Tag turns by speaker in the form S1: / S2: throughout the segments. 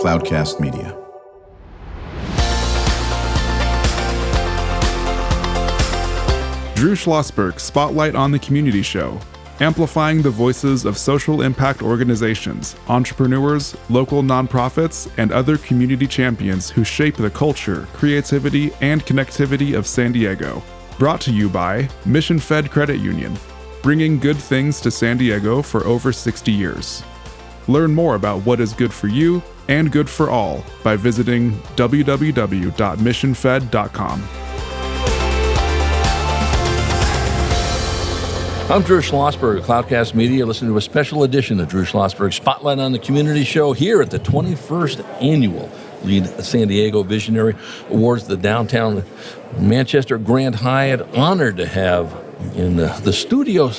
S1: Cloudcast Media.
S2: Drew Schlosberg Spotlight on the Community Show, amplifying the voices of social impact organizations, entrepreneurs, local nonprofits, and other community champions who shape the culture, creativity, and connectivity of San Diego. Brought to you by Mission Fed Credit Union, bringing good things to San Diego for over 60 years. Learn more about what is good for you and good for all by visiting www.missionfed.com.
S3: I'm Drew Schlosberg of Cloudcast Media, listening to a special edition of Drew Schlosberg Spotlight on the Community Show here at the 21st Annual Lead San Diego Visionary Awards, the downtown Manchester Grand Hyatt. Honored to have in the studio,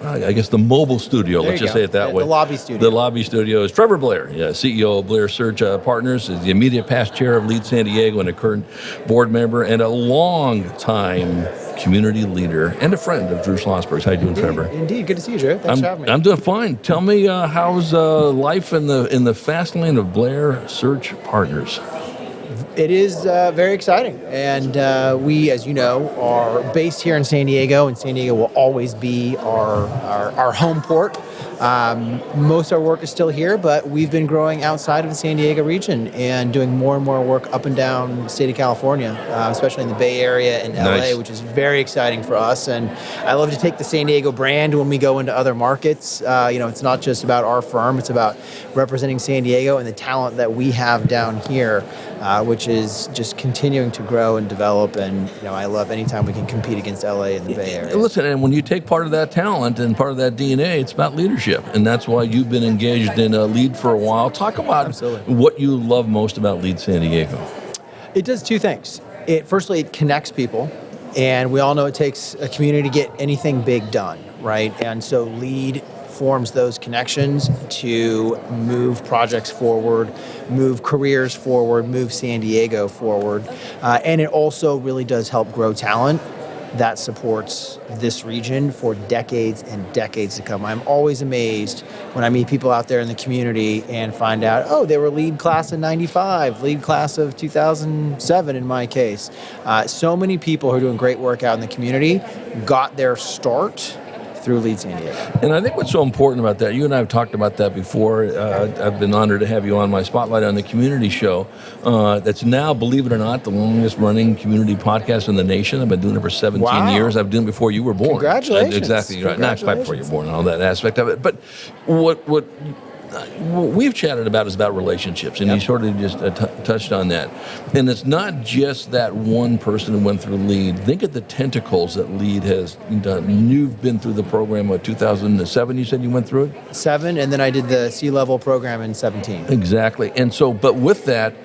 S3: I guess the mobile studio, let's just say it that way.
S4: The lobby studio.
S3: The lobby studio is Trevor Blair, CEO of Blair Search Partners, is the immediate past chair of Lead San Diego and a current board member and a long-time community leader and a friend of Drew Schlosberg's. How you doing, Trevor?
S4: Indeed. Good to see you, Drew. Thanks for having me.
S3: I'm doing fine. Tell me, how's life in the fast lane of Blair Search Partners?
S4: It is very exciting. And we, as you know, are based here in San Diego, and San Diego will always be our home port. Most of our work is still here, but we've been growing outside of the San Diego region and doing more and more work up and down the state of California, especially in the Bay Area and LA,
S3: Nice.
S4: which is very exciting for us. And I love to take the San Diego brand when we go into other markets. It's not just about our firm, it's about representing San Diego and the talent that we have down here, which is just continuing to grow and develop. And, I love anytime we can compete against LA and the Bay Area.
S3: Listen, and when you take part of that talent and part of that DNA, it's about leadership. And that's why you've been engaged in Lead for a while. Talk about
S4: Absolutely.
S3: what you love most about Lead San Diego.
S4: It does two things. Firstly, it connects people. And we all know it takes a community to get anything big done, right? And so Lead forms those connections to move projects forward, move careers forward, move San Diego forward. And it also really does help grow talent that supports this region for decades and decades to come. I'm always amazed when I meet people out there in the community and find out, they were Lead class of 95, Lead class of 2007 in my case. So many people who are doing great work out in the community got their start through Lead San Diego.
S3: And I think what's so important about that, you and I have talked about that before. I've been honored to have you on my Spotlight on the Community Show. That's now, believe it or not, the longest running community podcast in the nation. I've been doing it for 17 years. I've been doing it before you were born.
S4: Congratulations.
S3: Exactly. Right. Not quite before you were born and all that aspect of it. But what we've chatted about is about relationships, and you sort of just touched on that. And it's not just that one person who went through Lead. Think of the tentacles that Lead has done. You've been through the program, 2007, you said you went through it?
S4: 7, and then I did the C-level program in 17.
S3: Exactly. And so, but with that,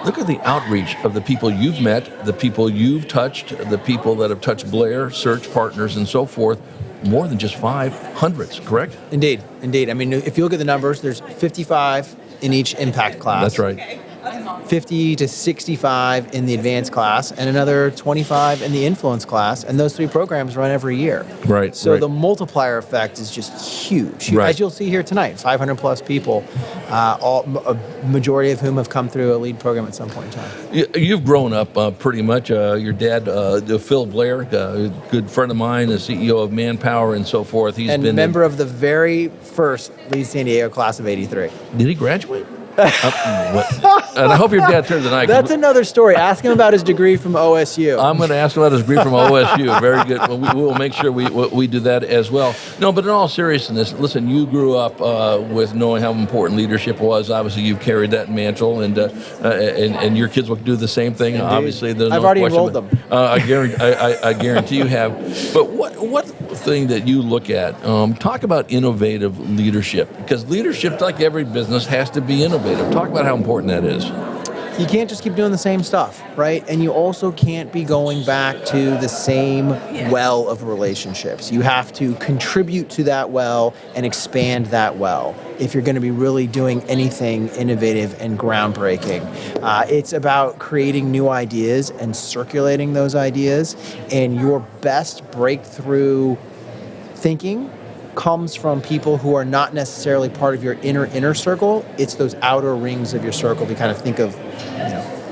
S3: look at the outreach of the people you've met, the people you've touched, the people that have touched Blair, Search Partners, and so forth. More than just 500s, correct?
S4: Indeed. I mean, if you look at the numbers, there's 55 in each impact class.
S3: That's right.
S4: 50 to 65 in the advanced class, and another 25 in the influence class, and those 3 programs run every year.
S3: Right.
S4: So
S3: right.
S4: the multiplier effect is just huge.
S3: Right.
S4: As you'll see here tonight, 500 plus people, a majority of whom have come through a Lead program at some point in time.
S3: You've grown up pretty much. Your dad, Phil Blair, a good friend of mine, the CEO of Manpower and so forth. He's been
S4: member of the very first Lead San Diego class of 83.
S3: Did he graduate? And I hope your dad turns tonight.
S4: That's another story. Ask him about his degree from OSU.
S3: I'm going to ask him about his degree from OSU. Very good. Well, we will make sure we do that as well. No, but in all seriousness, listen, you grew up with knowing how important leadership was. Obviously, you've carried that mantle, and your kids will do the same thing.
S4: Indeed.
S3: Obviously, there's
S4: I've
S3: no
S4: already
S3: question.
S4: enrolled them.
S3: I guarantee you have. But what thing that you look at, talk about innovative leadership, because leadership, like every business, has to be innovative. Talk about how important that is.
S4: You can't just keep doing the same stuff, right? And you also can't be going back to the same well of relationships. You have to contribute to that well and expand that well if you're going to be really doing anything innovative and groundbreaking. It's about creating new ideas and circulating those ideas, and your best breakthrough thinking comes from people who are not necessarily part of your inner circle. It's those outer rings of your circle. If you kind of think of,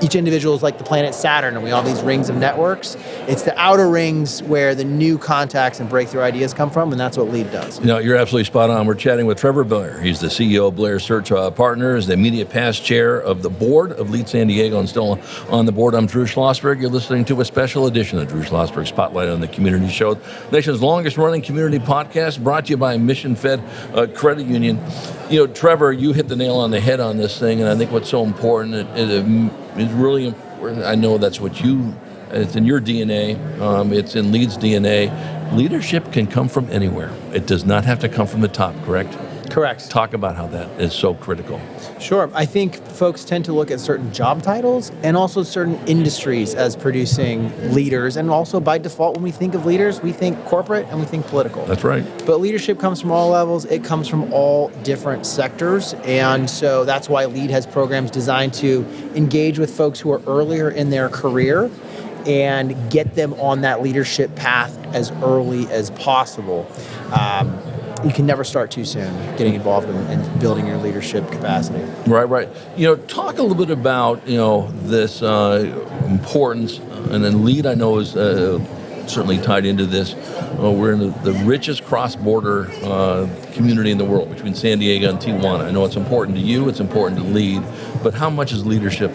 S4: each individual is like the planet Saturn, and we all have these rings of networks. It's the outer rings where the new contacts and breakthrough ideas come from, and that's what LEAD does.
S3: You're absolutely spot on. We're chatting with Trevor Blair. He's the CEO of Blair Search Partners, the immediate past chair of the board of LEAD San Diego, and still on the board. I'm Drew Schlosberg. You're listening to a special edition of Drew Schlosberg Spotlight on the Community Show, nation's longest-running community podcast, brought to you by Mission Fed Credit Union. Trevor, you hit the nail on the head on this thing, and I think what's so important is really important. I know that's what it's in your DNA, it's in LEAD's DNA. Leadership can come from anywhere. It does not have to come from the top, correct?
S4: Correct.
S3: Talk about how that is so critical.
S4: Sure. I think folks tend to look at certain job titles and also certain industries as producing leaders. And also by default, when we think of leaders, we think corporate and we think political.
S3: That's right.
S4: But leadership comes from all levels. It comes from all different sectors. And so that's why LEAD has programs designed to engage with folks who are earlier in their career and get them on that leadership path as early as possible. You can never start too soon getting involved in building your leadership capacity.
S3: Right. Talk a little bit about, this importance, and then LEAD I know is certainly tied into this. We're in the richest cross-border community in the world between San Diego and Tijuana. I know it's important to you, it's important to LEAD, but how much is leadership,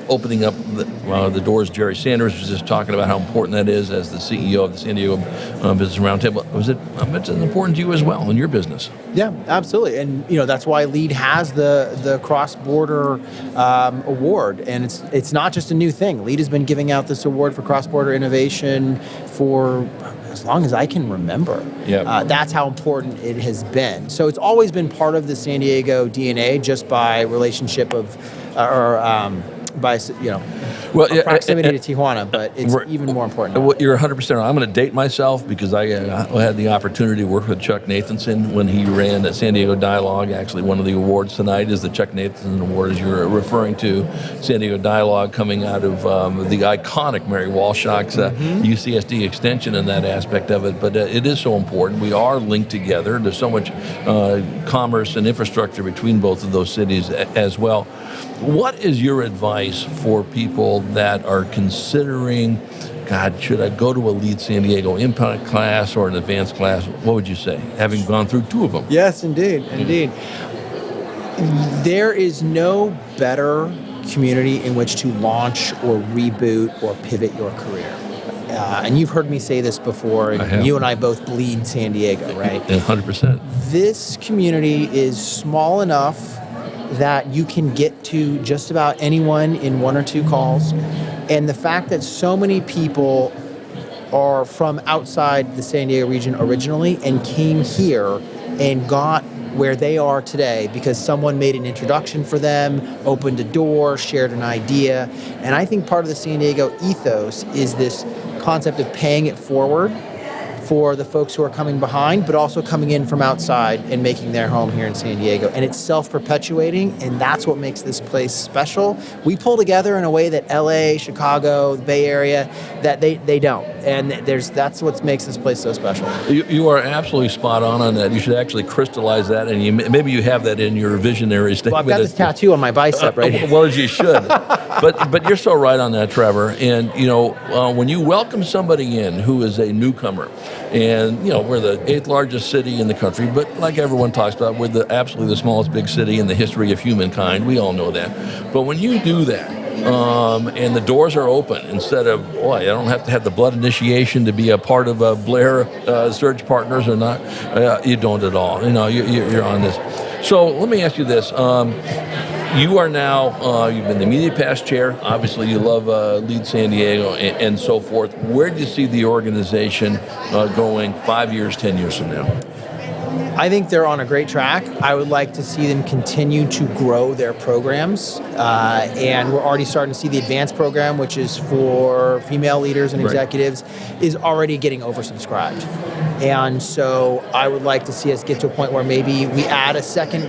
S3: opening up the doors? Jerry Sanders was just talking about how important that is as the CEO of the San Diego Business Roundtable. I bet it's important to you as well in your business.
S4: Yeah, absolutely. And that's why LEAD has the cross-border award. And it's not just a new thing. LEAD has been giving out this award for cross-border innovation for as long as I can remember.
S3: Yeah.
S4: That's how important it has been. So it's always been part of the San Diego DNA, just by relationship of by proximity to Tijuana, but it's even more important.
S3: You're 100% right. I'm going to date myself because I had the opportunity to work with Chuck Nathanson when he ran the San Diego Dialogue. Actually, one of the awards tonight is the Chuck Nathanson Award, as you're referring to. San Diego Dialogue coming out of the iconic Mary Walshock's UCSD extension in that aspect of it. But it is so important. We are linked together. There's so much commerce and infrastructure between both of those cities as well. What is your advice for people that are considering, should I go to a LEAD San Diego impact class or an advanced class? What would you say, having gone through two of them?
S4: Yes, indeed. There is no better community in which to launch or reboot or pivot your career. And you've heard me say this before, and you and I both bleed San Diego, right?
S3: 100%.
S4: This community is small enough that you can get to just about anyone in one or two calls. And the fact that so many people are from outside the San Diego region originally and came here and got where they are today because someone made an introduction for them, opened a door, shared an idea. And I think part of the San Diego ethos is this concept of paying it forward for the folks who are coming behind, but also coming in from outside and making their home here in San Diego. And it's self-perpetuating, and that's what makes this place special. We pull together in a way that LA, Chicago, the Bay Area, that they don't. And that's what makes this place so special.
S3: You are absolutely spot on that. You should actually crystallize that, and maybe you have that in your visionary statement.
S4: Well, I've got this tattoo on my bicep right here.
S3: Well, as you should. But you're so right on that, Trevor. And, when you welcome somebody in who is a newcomer, and, we're the 8th largest city in the country, but like everyone talks about, we're absolutely the smallest big city in the history of humankind. We all know that. But when you do that, and the doors are open, instead of, I don't have to have the blood initiation to be a part of Blair Search Partners or not, you don't at all. You're on this. So let me ask you this. You are now, you've been the immediate past chair. Obviously, you love LEAD San Diego and so forth. Where do you see the organization going 5 years, 10 years from now?
S4: I think they're on a great track. I would like to see them continue to grow their programs. And we're already starting to see the advanced program, which is for female leaders and executives, is already getting oversubscribed. And so I would like to see us get to a point where maybe we add a second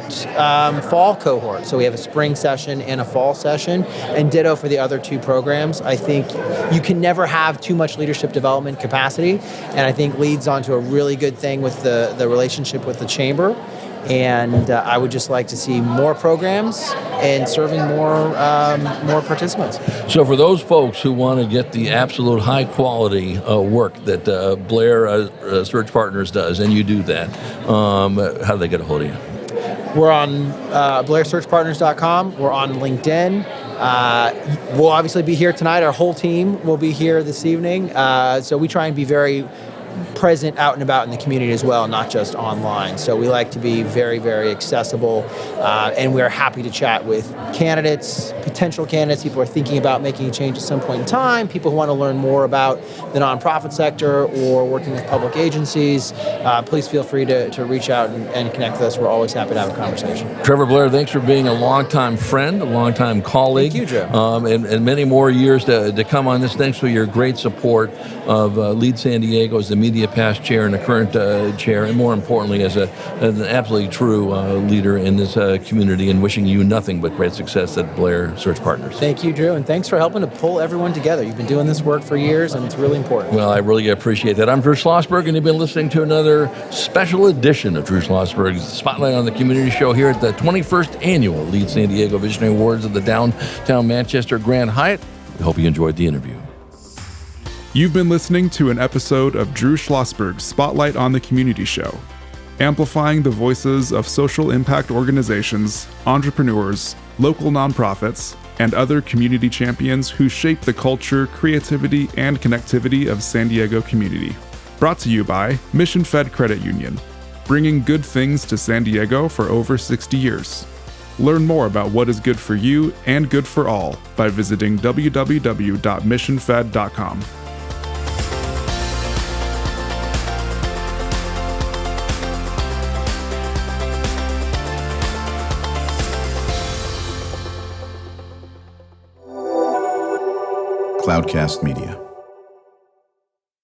S4: fall cohort. So we have a spring session and a fall session, and ditto for the other two programs. I think you can never have too much leadership development capacity, and I think leads onto a really good thing with the relationship with the chamber. And I would just like to see more programs and serving more participants.
S3: So for those folks who want to get the absolute high quality work that Blair Search Partners does, and you do that, how do they get a hold of you?
S4: We're on blairsearchpartners.com. We're on LinkedIn. We'll obviously be here tonight. Our whole team will be here this evening. So we try and be very present out and about in the community as well, not just online. So we like to be very, very accessible, and we're happy to chat with candidates, potential candidates, people who are thinking about making a change at some point in time, people who want to learn more about the nonprofit sector or working with public agencies. Please feel free to reach out and connect with us. We're always happy to have a conversation.
S3: Trevor Blair, thanks for being a longtime friend, a longtime colleague.
S4: Thank you, Joe.
S3: And many more years to come on this. Thanks for your great support of Lead San Diego as the media past chair and the current chair, and more importantly, as an absolutely true leader in this community, and wishing you nothing but great success at Blair Search Partners.
S4: Thank you, Drew, and thanks for helping to pull everyone together. You've been doing this work for years, and it's really important.
S3: Well, I really appreciate that. I'm Drew Schlosberg, and you've been listening to another special edition of Drew Schlosberg's Spotlight on the Community Show here at the 21st Annual Lead San Diego Visionary Awards at the Downtown Manchester Grand Hyatt. We hope you enjoyed the interview.
S2: You've been listening to an episode of Drew Schlosberg's Spotlight on the Community Show, amplifying the voices of social impact organizations, entrepreneurs, local nonprofits, and other community champions who shape the culture, creativity, and connectivity of San Diego community. Brought to you by Mission Fed Credit Union, bringing good things to San Diego for over 60 years. Learn more about what is good for you and good for all by visiting www.missionfed.com.
S1: Cloudcast Media.